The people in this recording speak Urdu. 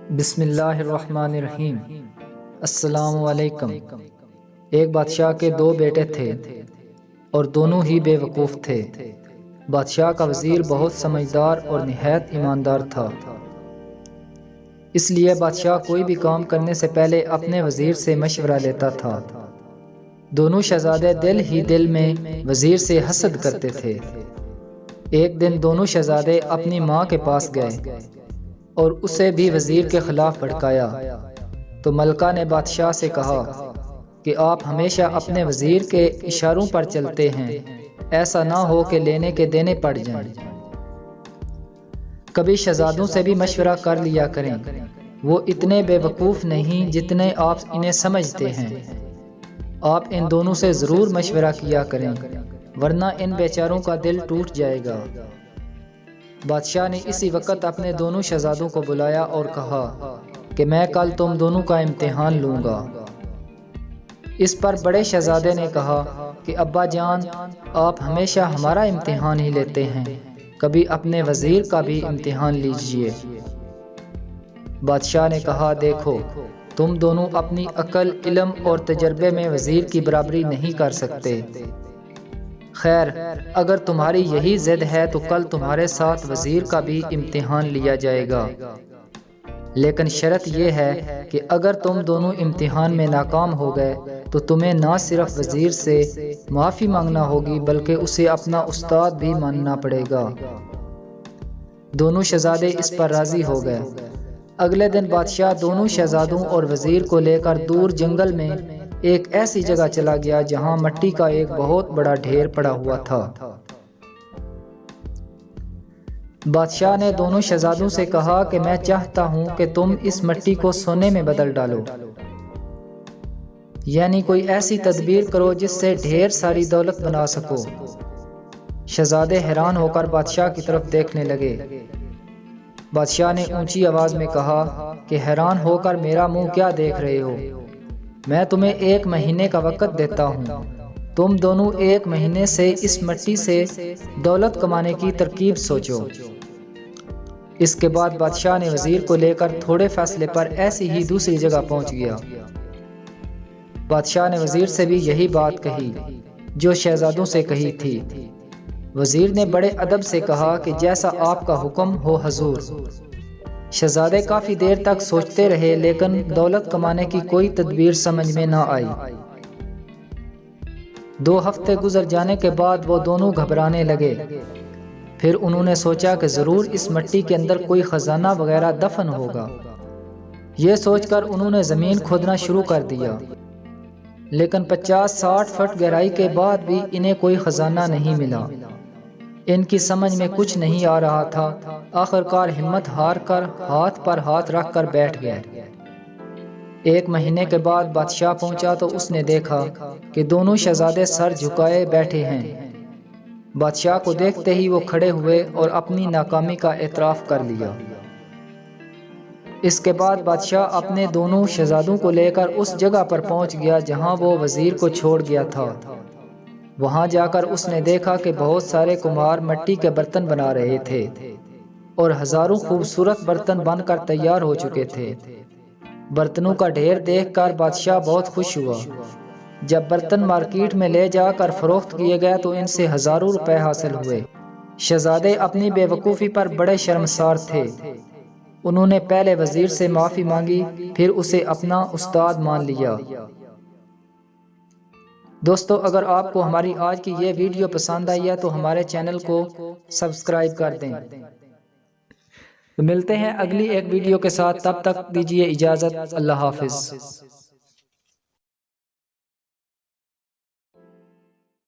بسم اللہ الرحمن الرحیم۔ السلام علیکم۔ ایک بادشاہ کے دو بیٹے تھے اور دونوں ہی بے وقوف تھے۔ بادشاہ کا وزیر بہت سمجھدار اور نہایت ایماندار تھا، اس لیے بادشاہ کوئی بھی کام کرنے سے پہلے اپنے وزیر سے مشورہ لیتا تھا۔ دونوں شہزادے دل ہی دل میں وزیر سے حسد کرتے تھے۔ ایک دن دونوں شہزادے اپنی ماں کے پاس گئے اور اسے بھی وزیر کے خلاف بھڑکایا، تو ملکہ نے بادشاہ سے کہا کہ آپ ہمیشہ اپنے وزیر کے اشاروں پر چلتے ہیں، ایسا نہ ہو کہ لینے کے دینے پڑ جائیں۔ کبھی شہزادوں سے بھی مشورہ کر لیا کریں، وہ اتنے بے وقوف نہیں جتنے آپ انہیں سمجھتے ہیں۔ آپ ان دونوں سے ضرور مشورہ کیا کریں، ورنہ ان بیچاروں کا دل ٹوٹ جائے گا۔ بادشاہ نے اسی وقت اپنے دونوں شہزادوں کو بلایا اور کہا کہ میں کل تم دونوں کا امتحان لوں گا۔ اس پر بڑے شہزادے نے کہا کہ ابا جان، آپ ہمیشہ ہمارا امتحان ہی لیتے ہیں، کبھی اپنے وزیر کا بھی امتحان لیجئے۔ بادشاہ نے کہا دیکھو، تم دونوں اپنی عقل، علم اور تجربے میں وزیر کی برابری نہیں کر سکتے۔ خیر، اگر تمہاری یہی ضد ہے تو کل تمہارے ساتھ وزیر کا بھی امتحان لیا جائے گا، لیکن شرط یہ ہے کہ اگر تم دونوں امتحان میں ناکام ہو گئے تو تمہیں نہ صرف وزیر سے معافی مانگنا ہوگی بلکہ اسے اپنا استاد بھی ماننا پڑے گا۔ دونوں شہزادے اس پر راضی ہو گئے۔ اگلے دن بادشاہ دونوں شہزادوں اور وزیر کو لے کر دور جنگل میں ایک ایسی جگہ چلا گیا جہاں مٹی کا ایک بہت بڑا ڈھیر پڑا ہوا تھا۔ بادشاہ نے دونوں شہزادوں سے کہا کہ میں چاہتا ہوں کہ تم اس مٹی کو سونے میں بدل ڈالو، یعنی کوئی ایسی تدبیر کرو جس سے ڈھیر ساری دولت بنا سکو۔ شہزادے حیران ہو کر بادشاہ کی طرف دیکھنے لگے۔ بادشاہ نے اونچی آواز میں کہا کہ حیران ہو کر میرا منہ کیا دیکھ رہے ہو؟ میں تمہیں 1 مہینے کا وقت دیتا ہوں، تم دونوں 1 مہینے سے اس مٹی سے دولت کمانے کی ترکیب سوچو۔ اس کے بعد بادشاہ نے وزیر کو لے کر تھوڑے فاصلے پر ایسی ہی دوسری جگہ پہنچ گیا۔ بادشاہ نے وزیر سے بھی یہی بات کہی جو شہزادوں سے کہی تھی۔ وزیر نے بڑے ادب سے کہا کہ جیسا آپ کا حکم ہو حضور۔ شہزادے کافی دیر تک سوچتے رہے لیکن دولت کمانے کی کوئی تدبیر سمجھ میں نہ آئی۔ 2 ہفتے گزر جانے کے بعد وہ دونوں گھبرانے لگے۔ پھر انہوں نے سوچا کہ ضرور اس مٹی کے اندر کوئی خزانہ وغیرہ دفن ہوگا۔ یہ سوچ کر انہوں نے زمین کھودنا شروع کر دیا، لیکن 50-60 فٹ گہرائی کے بعد بھی انہیں کوئی خزانہ نہیں ملا۔ ان کی سمجھ میں کچھ نہیں آ رہا تھا۔ آخرکار ہمت ہار کر ہاتھ پر ہاتھ رکھ کر بیٹھ گئے۔ 1 مہینے کے بعد بادشاہ پہنچا تو اس نے دیکھا کہ دونوں شہزادے سر جھکائے بیٹھے ہیں۔ بادشاہ کو دیکھتے ہی وہ کھڑے ہوئے اور اپنی ناکامی کا اعتراف کر لیا۔ اس کے بعد بادشاہ اپنے دونوں شہزادوں کو لے کر اس جگہ پر پہنچ گیا جہاں وہ وزیر کو چھوڑ گیا تھا۔ وہاں جا کر اس نے دیکھا کہ بہت سارے کمہار مٹی کے برتن بنا رہے تھے اور ہزاروں خوبصورت برتن بن کر تیار ہو چکے تھے۔ برتنوں کا ڈھیر دیکھ کر بادشاہ بہت خوش ہوا۔ جب برتن مارکیٹ میں لے جا کر فروخت کیے گئے تو ان سے ہزاروں روپے حاصل ہوئے۔ شہزادے اپنی بے وقوفی پر بڑے شرمسار تھے۔ انہوں نے پہلے وزیر سے معافی مانگی، پھر اسے اپنا استاد مان لیا۔ دوستو، اگر آپ کو ہماری آج کی یہ ویڈیو پسند آئی ہے تو ہمارے چینل کو سبسکرائب کر دیں۔ ملتے ہیں اگلی ایک ویڈیو کے ساتھ، تب تک دیجیے اجازت۔ اللہ حافظ۔